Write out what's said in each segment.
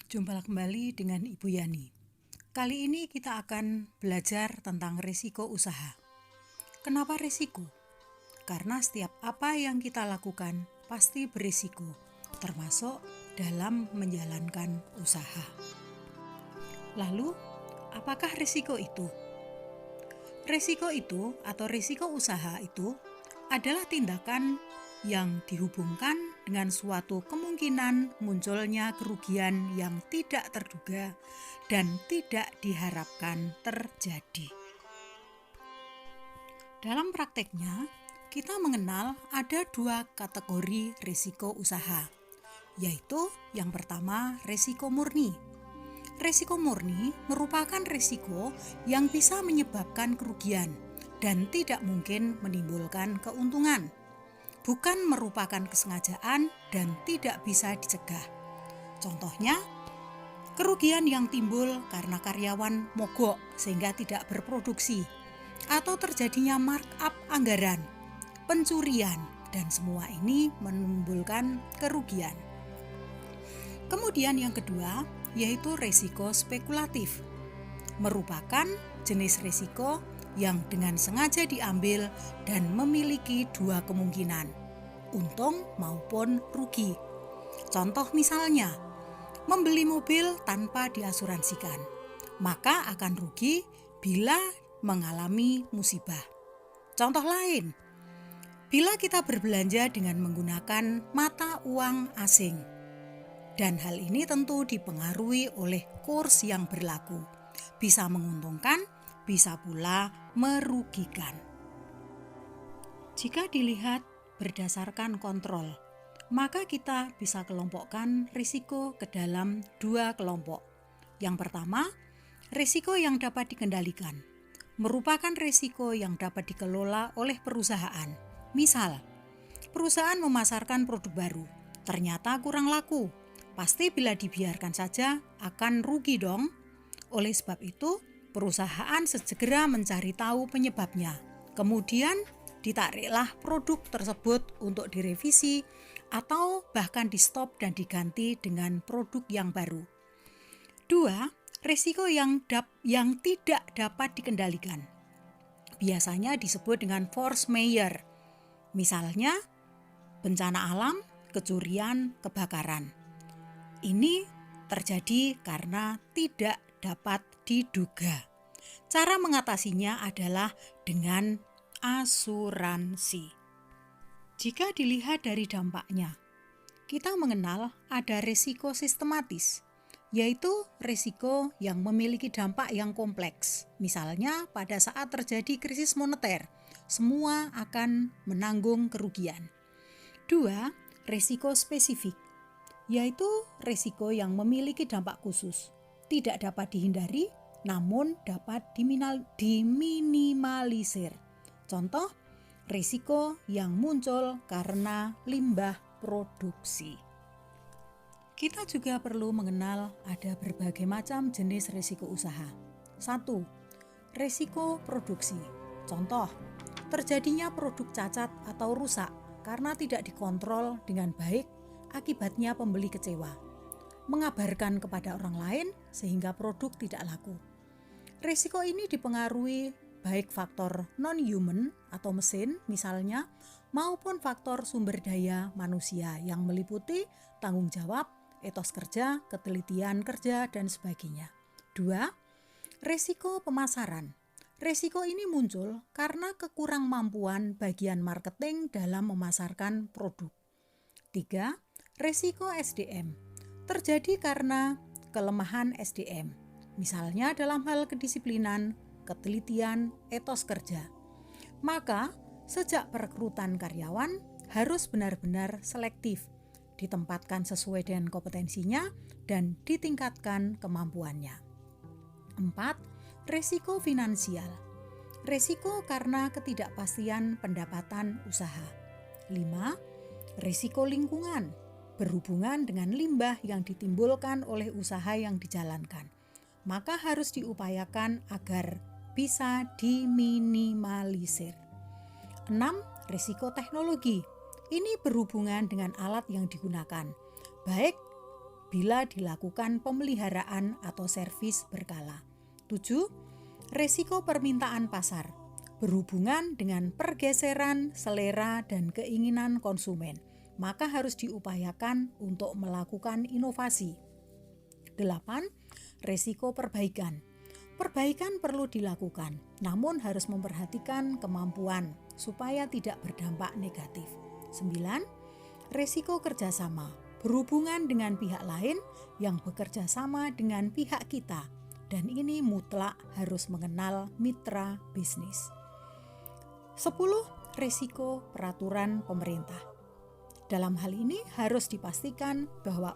Jumpa kembali dengan Ibu Yani. Kali ini kita akan belajar tentang risiko usaha. Kenapa risiko? Karena setiap apa yang kita lakukan pasti berisiko, termasuk dalam menjalankan usaha. Lalu, apakah risiko itu? Risiko itu atau risiko usaha itu adalah tindakan yang dihubungkan dengan suatu kemungkinan munculnya kerugian yang tidak terduga dan tidak diharapkan terjadi. Dalam prakteknya, kita mengenal ada dua kategori risiko usaha, yaitu yang pertama risiko murni. Risiko murni merupakan risiko yang bisa menyebabkan kerugian dan tidak mungkin menimbulkan keuntungan. Bukan merupakan kesengajaan dan tidak bisa dicegah. Contohnya, kerugian yang timbul karena karyawan mogok sehingga tidak berproduksi, atau terjadinya markup anggaran, pencurian, dan semua ini menimbulkan kerugian. Kemudian yang kedua, yaitu risiko spekulatif. Merupakan jenis risiko yang dengan sengaja diambil dan memiliki dua kemungkinan, untung maupun rugi. Contoh misalnya, membeli mobil tanpa diasuransikan, maka akan rugi bila mengalami musibah. Contoh lain, bila kita berbelanja dengan menggunakan mata uang asing, dan hal ini tentu dipengaruhi oleh kurs yang berlaku, bisa menguntungkan, bisa pula merugikan. Jika dilihat berdasarkan kontrol, maka kita bisa kelompokkan risiko ke dalam dua kelompok. Yang pertama, risiko yang dapat dikendalikan, merupakan risiko yang dapat dikelola oleh perusahaan. Misal, perusahaan memasarkan produk baru, ternyata kurang laku. Pasti bila dibiarkan saja akan rugi dong. Oleh sebab itu, perusahaan segera mencari tahu penyebabnya. Kemudian ditariklah produk tersebut untuk direvisi atau bahkan di stop dan diganti dengan produk yang baru. Dua, risiko yang tidak dapat dikendalikan. Biasanya disebut dengan force majeure. Misalnya, bencana alam, kecurian, kebakaran. Ini terjadi karena tidak dapat diduga. Cara mengatasinya adalah dengan asuransi. Jika dilihat dari dampaknya, kita mengenal ada risiko sistematis, yaitu risiko yang memiliki dampak yang kompleks. Misalnya pada saat terjadi krisis moneter, semua akan menanggung kerugian. Dua, risiko spesifik, yaitu risiko yang memiliki dampak khusus, tidak dapat dihindari, namun dapat diminimalisir. Contoh, risiko yang muncul karena limbah produksi. Kita juga perlu mengenal ada berbagai macam jenis risiko usaha. 1. Risiko produksi. Contoh, terjadinya produk cacat atau rusak karena tidak dikontrol dengan baik. Akibatnya pembeli kecewa, mengabarkan kepada orang lain sehingga produk tidak laku. Risiko ini dipengaruhi baik faktor non-human atau mesin misalnya, maupun faktor sumber daya manusia yang meliputi tanggung jawab, etos kerja, ketelitian kerja, dan sebagainya. 2. Risiko pemasaran. Risiko ini muncul karena kekurangmampuan bagian marketing dalam memasarkan produk. 3. Risiko SDM terjadi karena kelemahan SDM, misalnya dalam hal kedisiplinan, ketelitian, etos kerja. Maka, sejak perekrutan karyawan harus benar-benar selektif, ditempatkan sesuai dengan kompetensinya dan ditingkatkan kemampuannya. 4. Risiko finansial. Risiko karena ketidakpastian pendapatan usaha. 5. Risiko lingkungan, berhubungan dengan limbah yang ditimbulkan oleh usaha yang dijalankan. Maka harus diupayakan agar bisa diminimalisir. 6. Risiko teknologi. Ini berhubungan dengan alat yang digunakan, baik bila dilakukan pemeliharaan atau servis berkala. 7. Resiko permintaan pasar berhubungan dengan pergeseran selera dan keinginan konsumen, maka harus diupayakan untuk melakukan inovasi. 8. Resiko perbaikan. Perbaikan perlu dilakukan, namun harus memperhatikan kemampuan supaya tidak berdampak negatif. 9. Resiko kerjasama berhubungan dengan pihak lain yang bekerja sama dengan pihak kita, dan ini mutlak harus mengenal mitra bisnis. 10. Risiko peraturan pemerintah. Dalam hal ini harus dipastikan bahwa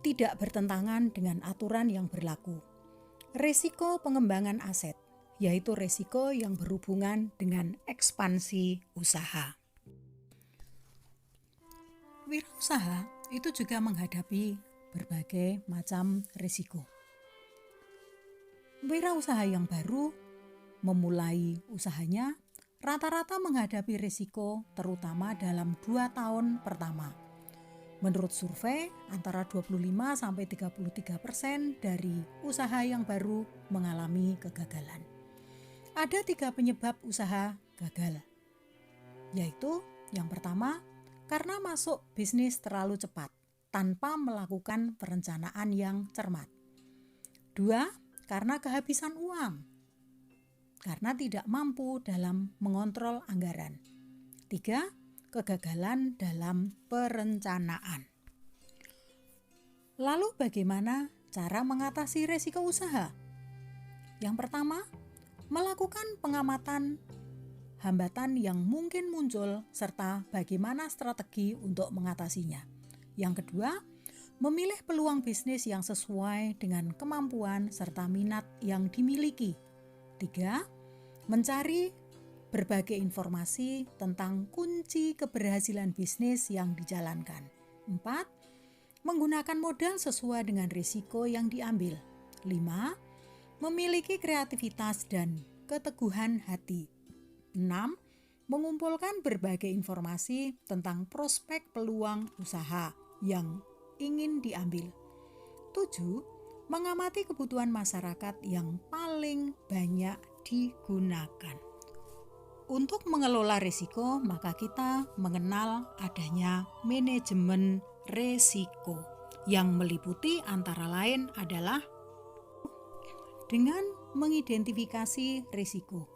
tidak bertentangan dengan aturan yang berlaku. Risiko pengembangan aset, yaitu risiko yang berhubungan dengan ekspansi usaha. Wirausaha itu juga menghadapi berbagai macam risiko. Wirausaha yang baru memulai usahanya rata-rata menghadapi risiko terutama dalam 2 tahun pertama. Menurut survei, antara 25-33% dari usaha yang baru mengalami kegagalan. Ada 3 penyebab usaha gagal, yaitu yang pertama, karena masuk bisnis terlalu cepat tanpa melakukan perencanaan yang cermat. 2. Karena kehabisan uang, karena tidak mampu dalam mengontrol anggaran. 3. Kegagalan dalam perencanaan. Lalu bagaimana cara mengatasi risiko usaha? Yang pertama, melakukan pengamatan hambatan yang mungkin muncul serta bagaimana strategi untuk mengatasinya. Yang kedua, memilih peluang bisnis yang sesuai dengan kemampuan serta minat yang dimiliki. 3. Mencari berbagai informasi tentang kunci keberhasilan bisnis yang dijalankan. 4. Menggunakan modal sesuai dengan risiko yang diambil. 5. Memiliki kreativitas dan keteguhan hati. 6. Mengumpulkan berbagai informasi tentang prospek peluang usaha yang ingin diambil. 7. Mengamati kebutuhan masyarakat yang paling banyak digunakan. Untuk mengelola risiko, maka kita mengenal adanya manajemen risiko yang meliputi antara lain adalah dengan mengidentifikasi risiko,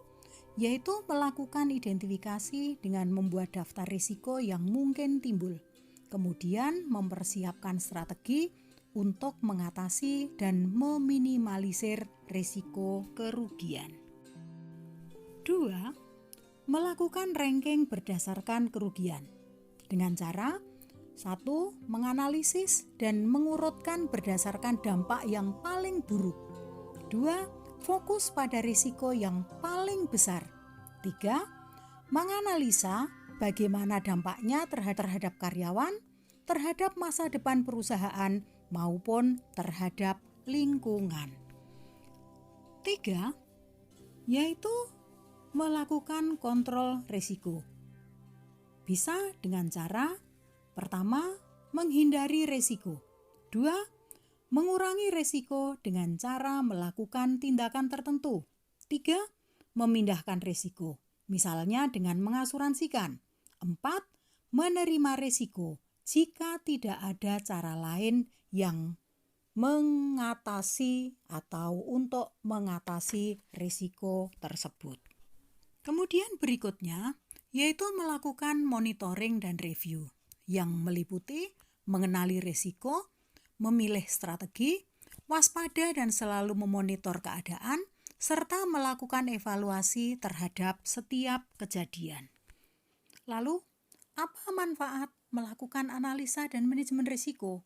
yaitu melakukan identifikasi dengan membuat daftar risiko yang mungkin timbul. Kemudian mempersiapkan strategi untuk mengatasi dan meminimalisir risiko kerugian. 2. Melakukan ranking berdasarkan kerugian dengan cara 1. Menganalisis dan mengurutkan berdasarkan dampak yang paling buruk. 2. Fokus pada risiko yang paling besar. 3. Menganalisa bagaimana dampaknya terhadap karyawan, terhadap masa depan perusahaan, maupun terhadap lingkungan. 3. Yaitu melakukan kontrol risiko. Bisa dengan cara pertama, menghindari risiko. 2. Mengurangi risiko dengan cara melakukan tindakan tertentu. 3. Memindahkan risiko, misalnya dengan mengasuransikan. 4. Menerima risiko jika tidak ada cara lain yang mengatasi atau untuk mengatasi risiko tersebut. Kemudian berikutnya yaitu melakukan monitoring dan review yang meliputi mengenali risiko, memilih strategi, waspada dan selalu memonitor keadaan, serta melakukan evaluasi terhadap setiap kejadian. Lalu, apa manfaat melakukan analisa dan manajemen risiko?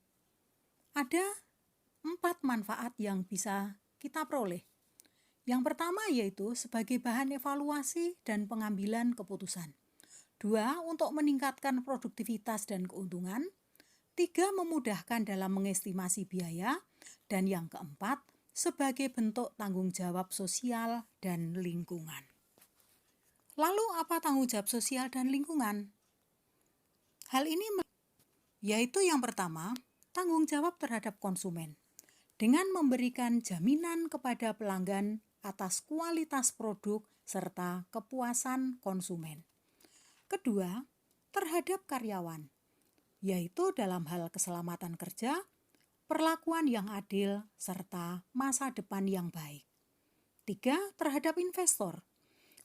Ada 4 manfaat yang bisa kita peroleh. Yang pertama yaitu sebagai bahan evaluasi dan pengambilan keputusan. 2. Untuk meningkatkan produktivitas dan keuntungan. 3. Memudahkan dalam mengestimasi biaya. Dan yang keempat, sebagai bentuk tanggung jawab sosial dan lingkungan. Lalu apa tanggung jawab sosial dan lingkungan? Hal ini yaitu yang pertama, tanggung jawab terhadap konsumen dengan memberikan jaminan kepada pelanggan atas kualitas produk serta kepuasan konsumen. Kedua, terhadap karyawan, yaitu dalam hal keselamatan kerja, perlakuan yang adil, serta masa depan yang baik. Tiga, terhadap investor,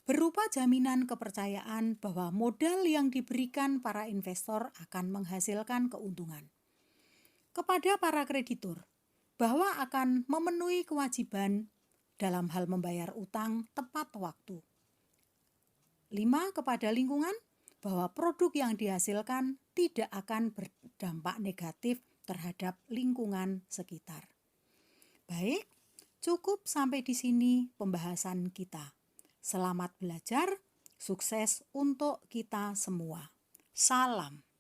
berupa jaminan kepercayaan bahwa modal yang diberikan para investor akan menghasilkan keuntungan. Kepada para kreditur, bahwa akan memenuhi kewajiban dalam hal membayar utang tepat waktu. 5. Kepada lingkungan, bahwa produk yang dihasilkan tidak akan berdampak negatif terhadap lingkungan sekitar. Baik, cukup sampai di sini pembahasan kita. Selamat belajar, sukses untuk kita semua. Salam.